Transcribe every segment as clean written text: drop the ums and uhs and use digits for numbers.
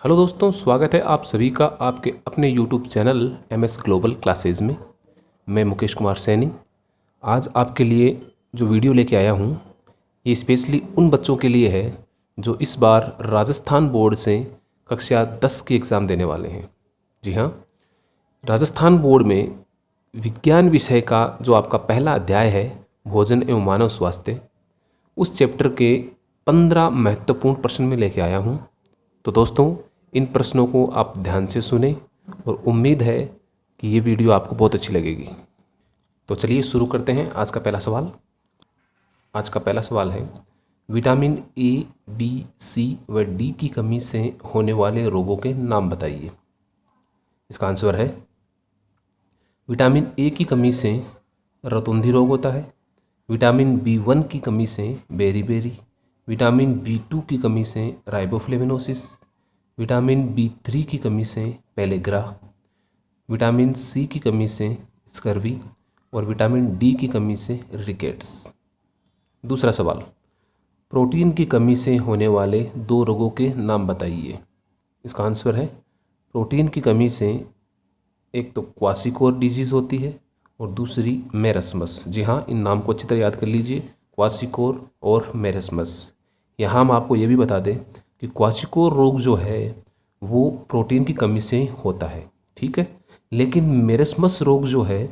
Hello दोस्तों, स्वागत है आप सभी का आपके अपने YouTube channel MS global classes में। मैं मुकेश कुमार सैनी आज आपके लिए जो वीडियो लेके आया हूँ ये स्पेशली उन बच्चों के लिए है जो इस बार राजस्थान बोर्ड से कक्षा 10 की एग्ज़ाम देने वाले हैं। जी हाँ, राजस्थान बोर्ड में विज्ञान विषय का जो आपका पहला अध्याय है भोजन एवं मानव स्वास्थ्य, उस चैप्टर के 15 महत्वपूर्ण प्रश्न में लेके आया हूँ। तो दोस्तों, इन प्रश्नों को आप ध्यान से सुने और उम्मीद है कि ये वीडियो आपको बहुत अच्छी लगेगी। तो चलिए शुरू करते हैं आज का पहला सवाल। आज का पहला सवाल है, विटामिन A, B, C व D की कमी से होने वाले रोगों के नाम बताइए। इसका आंसर है, विटामिन A की कमी से रतुंधी रोग होता है, विटामिन B1 की कमी से बेरी, विटामिन B2 की कमी से राइबोफ्लेविनोसिस, विटामिन B3 की कमी से पेलेग्रा, विटामिन C की कमी से स्कर्वी और विटामिन D की कमी से रिकेट्स। दूसरा सवाल, प्रोटीन की कमी से होने वाले दो रोगों के नाम बताइए। इसका आंसर है, प्रोटीन की कमी से एक तो क्वासिकोर डिजीज़ होती है और दूसरी मेरस्मस। जी हाँ, इन नाम को अच्छी तरह याद कर लीजिए, क्वासिकोर और मेरस्मस। यहाँ हम आपको ये भी बता दें कि क्वासिकोर रोग जो है वो प्रोटीन की कमी से होता है, ठीक है। लेकिन मेरस्मस रोग जो है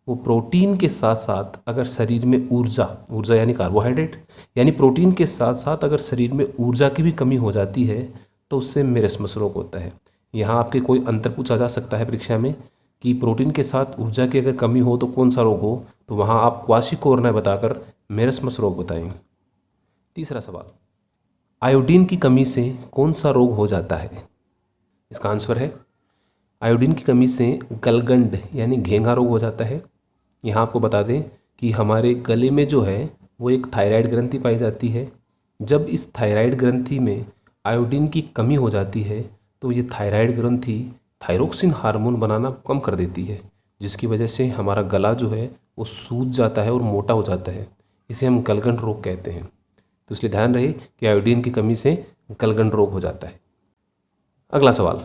वो प्रोटीन के साथ साथ अगर शरीर में ऊर्जा यानी कार्बोहाइड्रेट यानी प्रोटीन के साथ साथ अगर शरीर में ऊर्जा की भी कमी हो जाती है तो उससे मेरस्मस रोग होता है। यहाँ आपके कोई अंतर पूछा जा सकता है परीक्षा में कि प्रोटीन के साथ ऊर्जा की अगर कमी हो तो कौन सा रोग हो, तो वहाँ आप क्वासिकोर न बताकर मेरस्मस रोग बताएं। तीसरा सवाल, आयोडीन की कमी से कौन सा रोग हो जाता है। इसका आंसर है, आयोडीन की कमी से गलगंड यानी घेंघा रोग हो जाता है। यहाँ आपको बता दें कि हमारे गले में जो है वो एक थायराइड ग्रंथि पाई जाती है। जब इस थायराइड ग्रंथि में आयोडीन की कमी हो जाती है तो ये थायराइड ग्रंथि थायरोक्सिन हार्मोन बनाना कम कर देती है, जिसकी वजह से हमारा गला जो है वो सूज जाता है और मोटा हो जाता है। इसे हम गलगंड रोग कहते हैं। तो इसलिए ध्यान रहे कि आयोडीन की कमी से गलगंड रोग हो जाता है। अगला सवाल,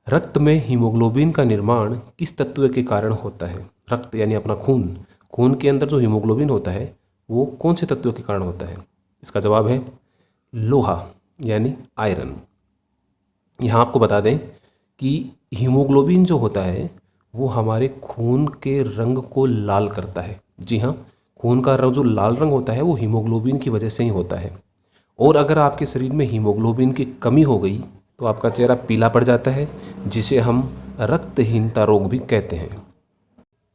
रक्त में हीमोग्लोबिन का निर्माण किस तत्व के कारण होता है। रक्त यानी अपना खून के अंदर जो हीमोग्लोबिन होता है वो कौन से तत्व के कारण होता है। इसका जवाब है लोहा यानी आयरन। यहाँ आपको बता दें कि हीमोग्लोबिन जो होता है वो हमारे खून के रंग को लाल करता है। जी हाँ, खून का जो लाल रंग होता है वो हीमोग्लोबिन की वजह से ही होता है। और अगर आपके शरीर में हीमोग्लोबिन की कमी हो गई तो आपका चेहरा पीला पड़ जाता है, जिसे हम रक्तहीनता रोग भी कहते हैं।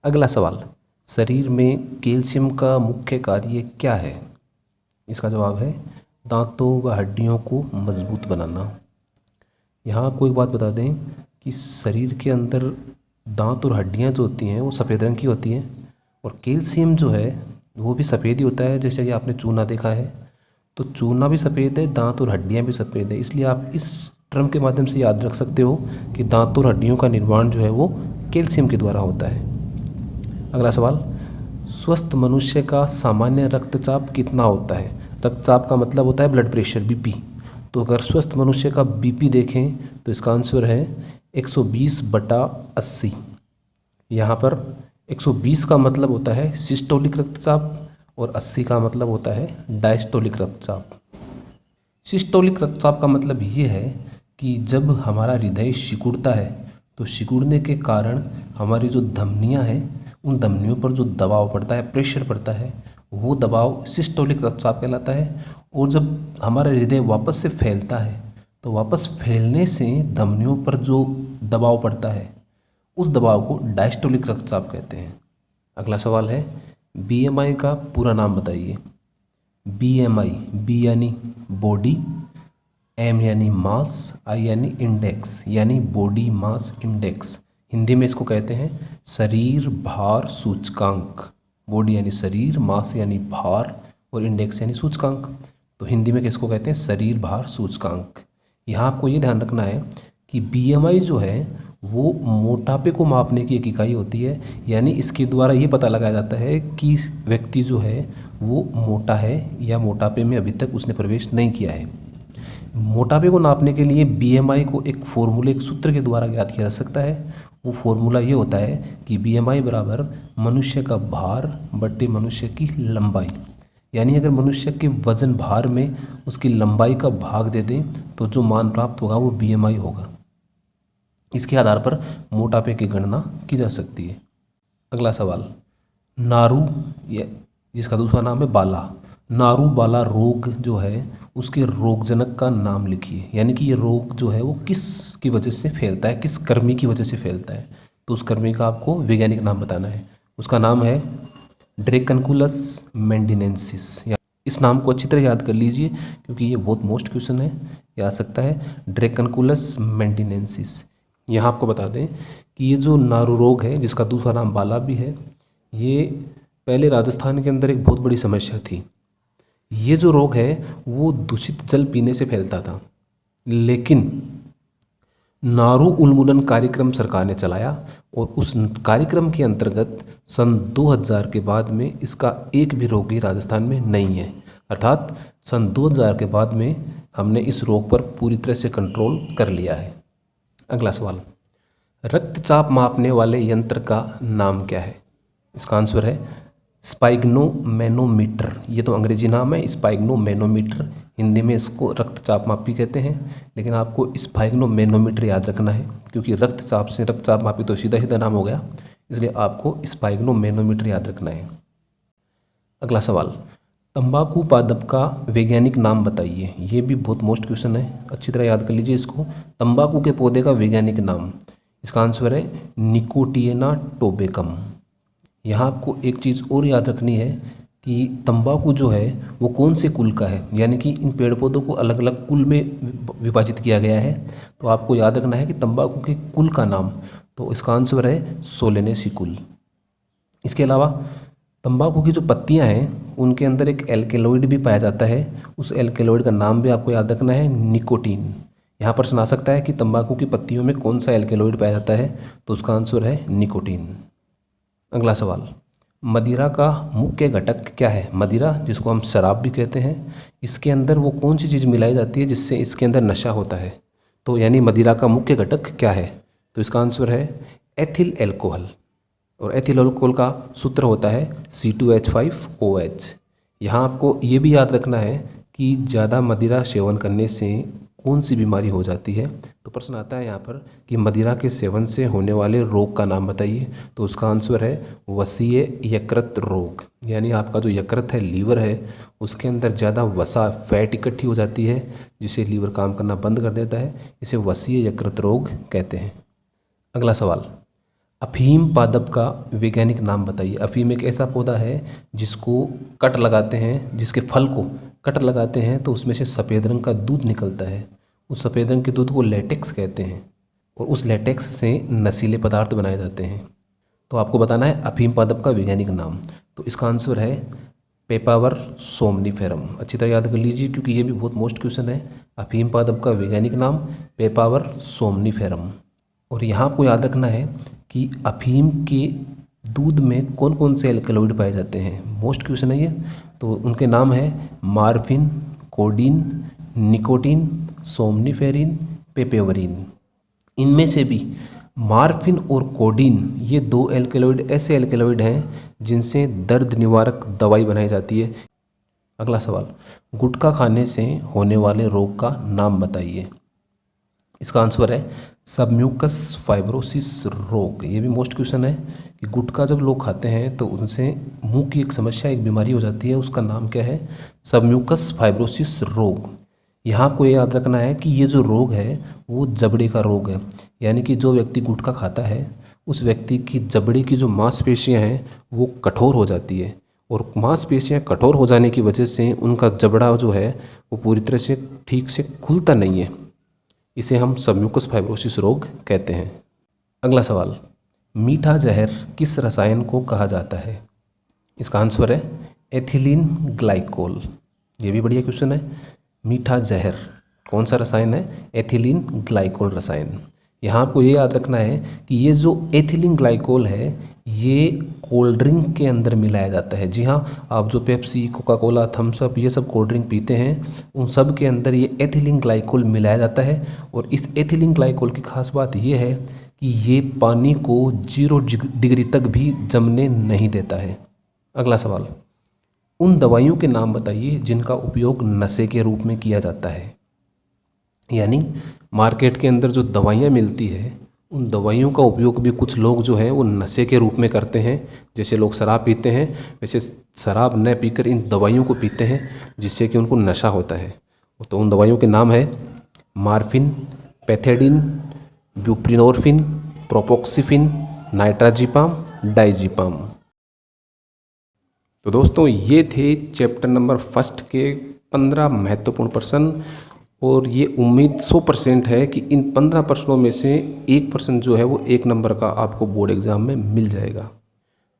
अगला सवाल, शरीर में कैल्शियम का मुख्य कार्य क्या है। इसका जवाब है दांतों व हड्डियों को मजबूत बनाना। यहाँ आपको एक बात बता दें कि शरीर के अंदर दांत और हड्डियाँ जो होती हैं वो सफ़ेद रंग की होती हैं और कैल्शियम जो है वो भी सफ़ेद ही होता है। जैसे कि आपने चूना देखा है तो चूना भी सफ़ेद है, दांत और हड्डियाँ भी सफ़ेद है। इसलिए आप इस टर्म के माध्यम से याद रख सकते हो कि दांत और हड्डियों का निर्माण जो है वो कैल्शियम के द्वारा होता है। अगला सवाल, स्वस्थ मनुष्य का सामान्य रक्तचाप कितना होता है। रक्तचाप का मतलब होता है ब्लड प्रेशर, BP। तो अगर स्वस्थ मनुष्य का BP देखें तो इसका आंसर है 120/80। यहाँ पर 120 का मतलब होता है सिस्टोलिक रक्तचाप और 80 का मतलब होता है डायस्टोलिक रक्तचाप। सिस्टोलिक रक्तचाप का मतलब ये है कि जब हमारा हृदय सिकुड़ता है तो सिकुड़ने के कारण हमारी जो धमनियाँ हैं उन धमनियों पर जो दबाव पड़ता है, प्रेशर पड़ता है, वो दबाव सिस्टोलिक रक्तचाप कहलाता है। और जब हमारा हृदय वापस से फैलता है तो वापस फैलने से धमनियों पर जो दबाव पड़ता है उस दबाव को डायस्टोलिक रक्तचाप कहते हैं। अगला सवाल है, BMI का पूरा नाम बताइए। BMI, B यानी बॉडी, M यानी मास, I यानी इंडेक्स यानी बॉडी मास इंडेक्स। हिंदी में इसको कहते हैं शरीर भार सूचकांक। बॉडी यानी शरीर, मास यानी भार और इंडेक्स यानी सूचकांक। तो हिंदी में किसको कहते हैं, शरीर भार सूचकांक। यहाँ आपको ये ध्यान रखना है कि BMI जो है वो मोटापे को मापने की एक इकाई होती है। यानी इसके द्वारा ये पता लगाया जाता है कि व्यक्ति जो है वो मोटा है या मोटापे में अभी तक उसने प्रवेश नहीं किया है। मोटापे को नापने के लिए बीएमआई को एक फॉर्मूले, एक सूत्र के द्वारा ज्ञात किया जा सकता है। वो फॉर्मूला ये होता है कि बीएमआई बराबर मनुष्य का भार बट्टे मनुष्य की लंबाई। यानी अगर मनुष्य के वजन भार में उसकी लंबाई का भाग दे दें तो जो मान प्राप्त होगा वो बीएमआई होगा। इसके आधार पर मोटापे की गणना की जा सकती है। अगला सवाल, नारू जिसका दूसरा नाम है बाला, नारू बाला रोग जो है उसके रोगजनक का नाम लिखिए। यानी कि ये रोग जो है वो किस की वजह से फैलता है, किस कृमि की वजह से फैलता है, तो उस कृमि का आपको वैज्ञानिक नाम बताना है। उसका नाम है ड्रैकनकुलस मेंडिनेंसिस। इस नाम को अच्छी तरह याद कर लीजिए क्योंकि ये बहुत मोस्ट क्वेश्चन है, ये आ सकता है। ड्रैकनकुलस मेंडिनेंसिस। यहाँ आपको बता दें कि ये जो नारू रोग है जिसका दूसरा नाम बाला भी है, ये पहले राजस्थान के अंदर एक बहुत बड़ी समस्या थी। ये जो रोग है वो दूषित जल पीने से फैलता था, लेकिन नारू उन्मूलन कार्यक्रम सरकार ने चलाया और उस कार्यक्रम के अंतर्गत सन 2000 के बाद में इसका एक भी रोगी राजस्थान में नहीं है। अर्थात सन 2000 के बाद में हमने इस रोग पर पूरी तरह से कंट्रोल कर लिया है। अगला सवाल, रक्तचाप मापने वाले यंत्र का नाम क्या है? इसका आंसर है स्पाइग्नोमैनोमीटर। ये तो अंग्रेजी नाम है स्पाइग्नोमैनोमीटर, हिंदी में इसको रक्तचाप मापी कहते हैं, लेकिन आपको स्पाइग्नोमैनोमीटर याद रखना है क्योंकि रक्तचाप से रक्तचाप मापी तो सीधा सीधा नाम हो गया, इसलिए आपको स्पाइग्नोमैनोमीटर याद रखना है। अगला सवाल, तंबाकू पादप का वैज्ञानिक नाम बताइए। ये भी बहुत मोस्ट क्वेश्चन है, अच्छी तरह याद कर लीजिए इसको। तंबाकू के पौधे का वैज्ञानिक नाम, इसका आंसर है निकोटिएना टोबेकम। यहाँ आपको एक चीज़ और याद रखनी है कि तंबाकू जो है वो कौन से कुल का है, यानी कि इन पेड़ पौधों को अलग अलग कुल में विभाजित किया गया है। तो आपको याद रखना है कि तंबाकू के कुल का नाम, तो इसका आंसर है सोलेनेसी कुल। इसके अलावा तंबाकू की जो पत्तियां हैं उनके अंदर एक एल्केलॉइड भी पाया जाता है, उस एल्केलॉइड का नाम भी आपको याद रखना है निकोटीन। यहाँ पर सुना सकता है कि तंबाकू की पत्तियों में कौन सा एल्केलॉइड पाया जाता है, तो उसका आंसर है निकोटीन। अगला सवाल, मदिरा का मुख्य घटक क्या है? मदिरा जिसको हम शराब भी कहते हैं, इसके अंदर वो कौन सी चीज़ मिलाई जाती है जिससे इसके अंदर नशा होता है? तो यानी मदिरा का मुख्य घटक क्या है? तो इसका आंसर है एथिल एल्कोहल, और एथिल एल्कोहल का सूत्र होता है C2H5OH। यहाँ आपको ये भी याद रखना है कि ज़्यादा मदिरा सेवन करने से कौन सी बीमारी हो जाती है। तो प्रश्न आता है यहाँ पर कि मदिरा के सेवन से होने वाले रोग का नाम बताइए, तो उसका आंसर है वसीय यकृत रोग। यानी आपका जो यकृत है, लीवर है, उसके अंदर ज़्यादा वसा फैट इकट्ठी हो जाती है जिसे लीवर काम करना बंद कर देता है, इसे वसीय यकृत रोग कहते हैं। अगला सवाल, अफीम पादप का वैज्ञानिक नाम बताइए। अफीम एक ऐसा पौधा है जिसको कट लगाते हैं, जिसके फल को कट लगाते हैं तो उसमें से सफ़ेद रंग का दूध निकलता है। उस सफ़ेद रंग के दूध को लेटेक्स कहते हैं और उस लेटेक्स से नशीले पदार्थ बनाए जाते हैं। तो आपको बताना है अफीम पादप का वैज्ञानिक नाम, तो इसका आंसर है पेपावर सोमनिफेरम। अच्छी तरह याद कर लीजिए क्योंकि ये भी बहुत मोस्ट क्वेश्चन है। अफीम पादप का वैज्ञानिक नाम पेपावर सोमनिफेरम। और यहाँ आपको याद रखना है कि अफीम के दूध में कौन कौन से एल्केलॉइड पाए जाते हैं, मोस्ट क्वेश्चन है ये। तो उनके नाम है मार्फिन, कोडीन, निकोटीन, सोमनिफेरिन, पेपेवरिन। इनमें से भी मार्फिन और कोडीन ये दो एल्केलॉइड ऐसे एल्केलॉइड हैं जिनसे दर्द निवारक दवाई बनाई जाती है। अगला सवाल, गुटखा खाने से होने वाले रोग का नाम बताइए। इसका आंसर है सबम्यूकस फाइब्रोसिस रोग। ये भी मोस्ट क्वेश्चन है कि गुटखा जब लोग खाते हैं तो उनसे मुंह की एक समस्या, एक बीमारी हो जाती है, उसका नाम क्या है? सबम्यूकस फाइब्रोसिस रोग। यहाँ आपको ये याद रखना है कि ये जो रोग है वो जबड़े का रोग है, यानी कि जो व्यक्ति गुटखा खाता है उस व्यक्ति की जबड़े की जो मांसपेशियाँ हैं वो कठोर हो जाती है, और मांसपेशियाँ कठोर हो जाने की वजह से उनका जबड़ा जो है वो पूरी तरह से ठीक से खुलता नहीं है, इसे हम सबम्यूकस फाइब्रोसिस रोग कहते हैं। अगला सवाल, मीठा जहर किस रसायन को कहा जाता है? इसका आंसर है एथिलीन ग्लाइकोल। ये भी बढ़िया क्वेश्चन है। मीठा जहर कौन सा रसायन है? एथिलीन ग्लाइकोल रसायन। यहाँ आपको ये याद रखना है कि ये जो एथिलीन ग्लाइकोल है ये कोल्ड ड्रिंक के अंदर मिलाया जाता है। जी हाँ, आप जो Pepsi, Coca Cola, Thums Up ये सब कोल्ड ड्रिंक पीते हैं, उन सब के अंदर ये एथिलीन ग्लाइकोल मिलाया जाता है। और इस एथिलीन ग्लाइकोल की खास बात ये है कि ये पानी को 0 डिग्री तक भी जमने नहीं देता है। अगला सवाल, उन दवाइयों के नाम बताइए जिनका उपयोग नशे के रूप में किया जाता है। यानी मार्केट के अंदर जो दवाइयाँ मिलती है, उन दवाइयों का उपयोग भी कुछ लोग जो है वो नशे के रूप में करते हैं। जैसे लोग शराब पीते हैं, वैसे शराब न पीकर इन दवाइयों को पीते हैं जिससे कि उनको नशा होता है। तो उन दवाइयों के नाम है मार्फिन, पैथेडिन, ब्यूप्रिनोरफिन, प्रोपोक्सिफिन, नाइट्राजिपाम, डाइजिपाम। तो दोस्तों ये थे चैप्टर नंबर 1 के 15 महत्वपूर्ण प्रश्न। और ये उम्मीद 100% है कि इन 15 प्रश्नों में से 1 प्रश्न जो है वो 1 नंबर का आपको बोर्ड एग्ज़ाम में मिल जाएगा।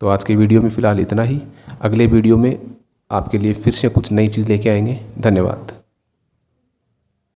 तो आज की वीडियो में फ़िलहाल इतना ही। अगले वीडियो में आपके लिए फिर से कुछ नई चीज़ लेके आएंगे। धन्यवाद।